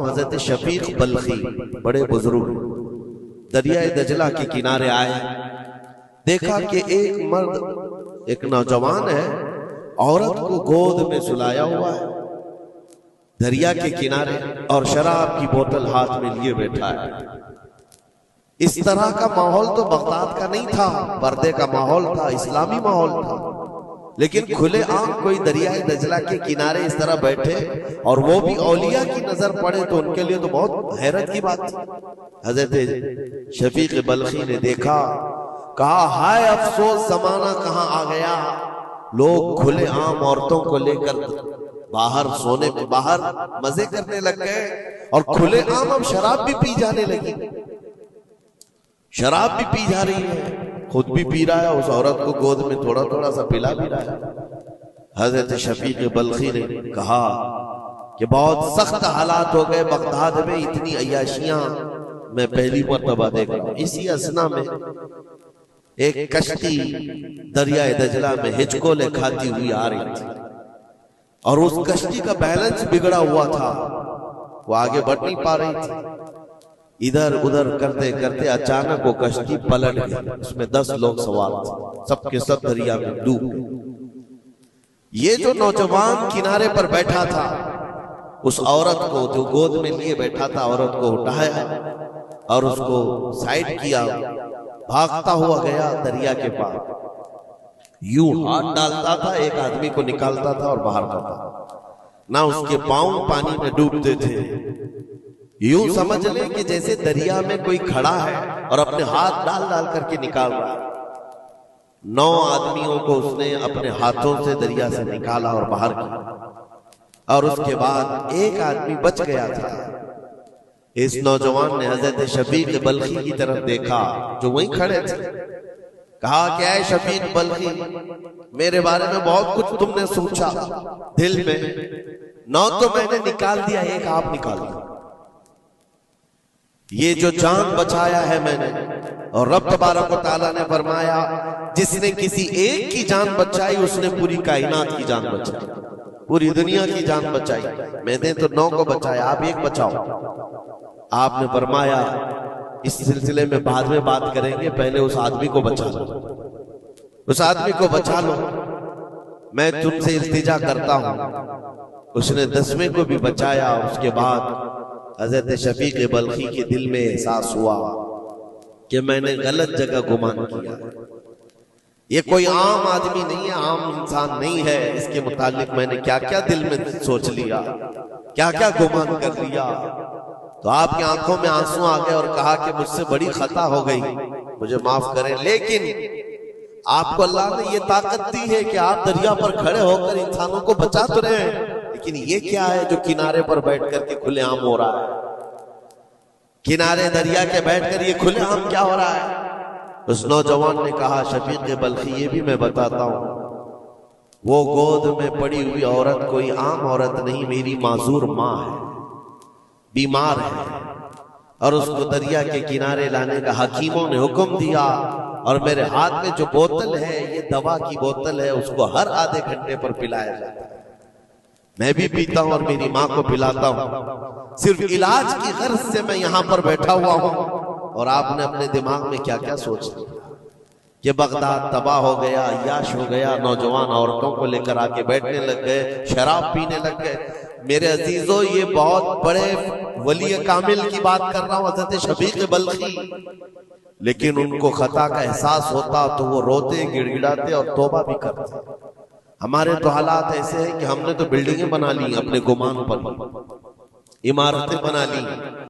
हूँ हजरत शफीक बल्खी, बड़े बुजुर्ग, दरियाए दजला के किनारे आए, देखा कि एक मर्द, एक नौजवान है, औरत को गोद में सुलाया हुआ है दरिया के किनारे, और शराब की बोतल हाथ में लिए बैठा है। इस तरह का माहौल तो बगदाद का नहीं था, पर्दे का माहौल था, इस्लामी माहौल था, लेकिन खुले आम कोई दरियाए दजला के किनारे इस तरह बैठे और वो भी औलिया की नजर पड़े तो उनके लिए तो बहुत हैरत की बात थी। हजरत शफीक बल्खी ने देखा, कहा हाय अफसोस, जमाना कहां आ गया, लोग खुले आम औरतों को लेकर बाहर सोने में बाहर मजे करने लग गए और खुले आम अब शराब भी पी जाने लगी, शराब भी पी जा रही है, खुद भी पी रहा है, उस औरत को गोद में थोड़ा थोड़ा सा पिला भी रहा है। हजरत शफीक बल्खी ने कहा कि बहुत सख्त हालात हो गए बगदाद में, इतनी अय्याशियां मैं पहली मर्तबा देख रहा हूं। इसी असना में एक कश्ती दरियाए दजला में हिचकोले खाती हुई आ रही थी और उस कश्ती का बैलेंस बिगड़ा हुआ था, वो आगे बढ़ नहीं पा रही थी। इधर उधर करते करते अचानक वो कश्ती पलट गई, उसमें 10 लोग सवार थे, सबके सब दरिया में डूब गए। ये जो नौजवान किनारे पर बैठा था, उस औरत को जो गोद में लिए बैठा था, औरत को उठाया और उसको साइड किया, भागता हुआ गया दरिया के पार, यूं हाथ डालता था, एक आदमी को निकालता था और बाहर करता, ना उसके पांव पानी में डूबते थे। यूं समझ ले कि जैसे दरिया में कोई खड़ा है और अपने हाथ डाल डाल करके निकाल रहा है। 9 आदमियों को उसने अपने हाथों से दरिया से निकाला और बाहर किया, और उसके बाद एक आदमी बच गया था। इस नौजवान ने हजरत शफीक बल्खी की तरफ देखा जो वहीं खड़े थे, कहा क्या है शफीक बल्खी, मेरे बारे में बहुत कुछ तुमने सोचा दिल में, 9 तो मैंने निकाल दिया, एक आप निकाल दिया, ये जो जान बचाया है मैंने, और रब तबारक व तआला ने फरमाया जिसने किसी एक की जान बचाई उसने पूरी कायनात की जान बचाई, पूरी दुनिया की जान बचाई। मैंने तो 9 को बचाया, आप एक बचाओ। आपने फरमाया इस सिलसिले में बाद में बात करेंगे, पहले उस आदमी को बचा लो, उस आदमी को बचा लो, मैं तुमसे इल्तिजा करता हूं। उसने 10वें को भी बचाया। उसके बाद हजरत शफीक बल्खी के दिल में एहसास हुआ कि मैंने गलत जगह गुमान किया, ये कोई आम आदमी नहीं है, आम इंसान नहीं है, इसके मुतालिक मैंने क्या क्या दिल में सोच लिया, क्या क्या गुमान कर लिया। तो आपकी आंखों में आंसू आ गए और कहा कि मुझसे बड़ी खता हो गई, मुझे माफ करें, लेकिन आपको अल्लाह ने ये ताकत दी है कि आप दरिया पर खड़े होकर इंसानों को बचा तो रहे हैं, लेकिन ये क्या है जो किनारे पर बैठ करके खुलेआम हो रहा है, किनारे दरिया के बैठकर ये खुलेआम क्या हो रहा है। उस नौजवान ने कहा शफीक बल्खी ये भी मैं बताता हूं, वो गोद में पड़ी हुई औरत कोई आम औरत नहीं, मेरी माजूर माँ है, बीमार है, और उसको दरिया के किनारे लाने का हकीमों ने हुक्म दिया, और मेरे हाथ में जो बोतल है ये दवा की बोतल है, उसको हर आधे घंटे पर पिलाया जाता है, मैं भी पीता हूं और मेरी माँ को पिलाता हूं, सिर्फ इलाज की गर्ज से मैं यहां पर बैठा हुआ हूं। और आपने अपने दिमाग में क्या क्या सोच लिया कि बगदाद तबाह हो गया, अय्याश हो गया, नौजवान औरतों को लेकर आके बैठने लग गए, शराब पीने लग गए। मेरे अजीजों ये बहुत बड़े वली कामिल की बात कर रहा हूं, हजरत शफीक बल्खी, लेकिन उनको खता का एहसास होता तो वो रोते, गिड़गिड़ाते और तौबा भी करते। हमारे तो हालात ऐसे हैं कि हमने तो बिल्डिंगें बना ली अपने गुमान पर, इमारतें बना ली,